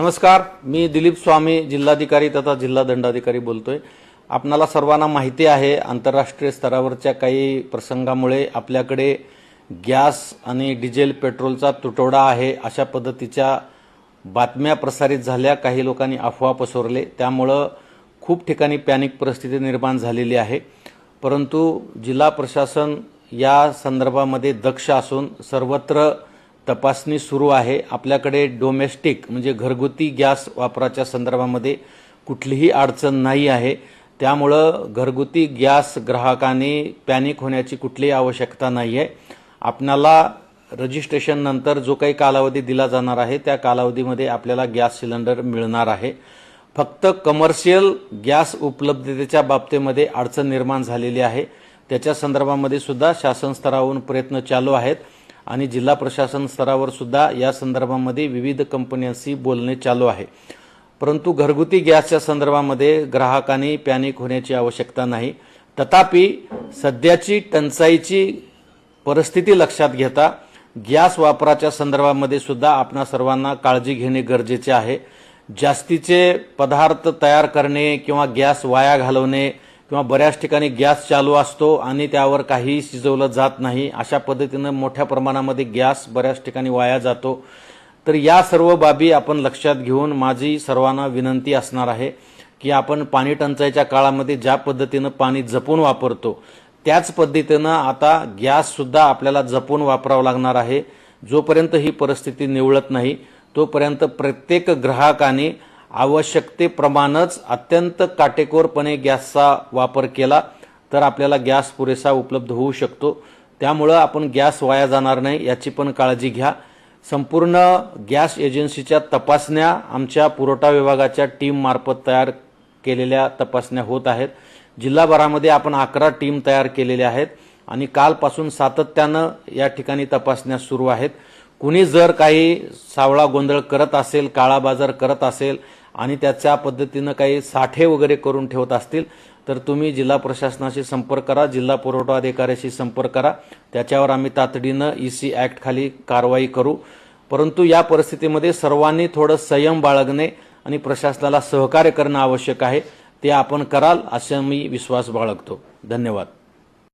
नमस्कार, मी दिलीप स्वामी, जिल्हाधिकारी तथा जिल्हा दंडाधिकारी बोलतोय। आपणाला सर्वांना माहिती आहे, आंतरराष्ट्रीय स्तरावरच्या काही प्रसंगामुळे आपल्याकडे गॅस आणि डिझेल पेट्रोलचा तुटवडा आहे अशा पद्धतीच्या बातम्या प्रसारित झाल्या। काही लोकांनी अफवा पसरवले, त्यामुळे खूप ठिकाणी पॅनिक परिस्थिती निर्माण झालेली आहे। परंतु जिल्हा प्रशासन या संदर्भामध्ये दक्ष असून सर्वत्र तपासणी सुरू आहे। आपल्याकडे डोमेस्टिक म्हणजे घरगुती गॅस वापराच्या संदर्भामध्ये कुठलीही अडचण नाही आहे। त्यामुळे घरगुती गॅस ग्राहकांनी पॅनिक होण्याची कुठलीही आवश्यकता नाही आहे। आपल्याला रजिस्ट्रेशन नंतर जो काही कालावधी दिला जाणार आहे त्या कालावधीमध्ये आपल्याला गॅस सिलेंडर मिळणार आहे। फक्त कमर्शियल गॅस उपलब्धतेच्या बाबतीमध्ये अडचण निर्माण झालेली आहे, त्याच्या संदर्भामध्ये सुद्धा शासन स्तरावरून प्रयत्न चालू आहेत आणि जिल्हा प्रशासन स्तरावर सुद्धा या संदर्भामध्ये विविध कंपन्यांशी बोलणे चालू आहे। परंतु घरगुती गॅसच्या संदर्भामध्ये ग्राहकांनी पॅनिक होण्याची आवश्यकता नाही। तथापि सध्याची टंचाईची परिस्थिती लक्षात घेता गॅस वापराच्या संदर्भामध्ये सुद्धा आपणा सर्वांना काळजी घेणे गरजेचे आहे। जास्तीचे पदार्थ तयार करणे किंवा गॅस वाया घालवणे किंवा बऱ्याच ठिकाणी गॅस चालू असतो आणि त्यावर काही शिजवलं जात नाही, अशा पद्धतीने मोठ्या प्रमाणामध्ये गॅस बऱ्याच ठिकाणी वाया जातो। तर या सर्व बाबी आपण लक्षात घेऊन माझी सर्वांना विनंती असणार आहे की आपण पाणी टंचाईच्या काळामध्ये ज्या पद्धतीने पाणी जपून वापरतो त्याच पद्धतीने आता गॅस सुद्धा आपल्याला जपून वापरावा लागणार आहे। जोपर्यंत ही परिस्थिती निवळत नाही तोपर्यंत प्रत्येक ग्राहकाने आवश्यकतेप्रमाणेच अत्यंत काटेकोरपणे गॅसचा वापर केला तर आपल्याला गॅस पुरेसा उपलब्ध होऊ शकतो। त्यामुळे आपण गॅस वाया जाणार नाही याची पण काळजी घ्या। संपूर्ण गॅस एजन्सीच्या तपासण्या आमच्या पुरवठा विभागाच्या टीम मार्फत तयार केलेल्या तपासण्या होत आहेत। जिल्हाभरामध्ये आपण 11 टीम तयार केलेल्या आहेत आणि कालपासून सातत्याने या ठिकाणी तपासण्या सुरू आहेत। कुणी जर काही सावळा गोंधळ करत असेल, काळा बाजार करत असेल आणि त्याच्या पद्धतीने काही साठे वगैरे करून ठेवत असतील तर तुम्ही जिल्हा प्रशासनाशी संपर्क करा, जिल्हा पुरवठा अधिकाऱ्याशी संपर्क करा। त्याच्यावर आम्ही तातडीने EC ॲक्ट खाली कारवाई करू। परंतु या परिस्थितीमध्ये सर्वांनी थोडं संयम बाळगणे आणि प्रशासनाला सहकार्य करणे आवश्यक आहे, ते आपण कराल असा मी विश्वास बाळगतो। धन्यवाद।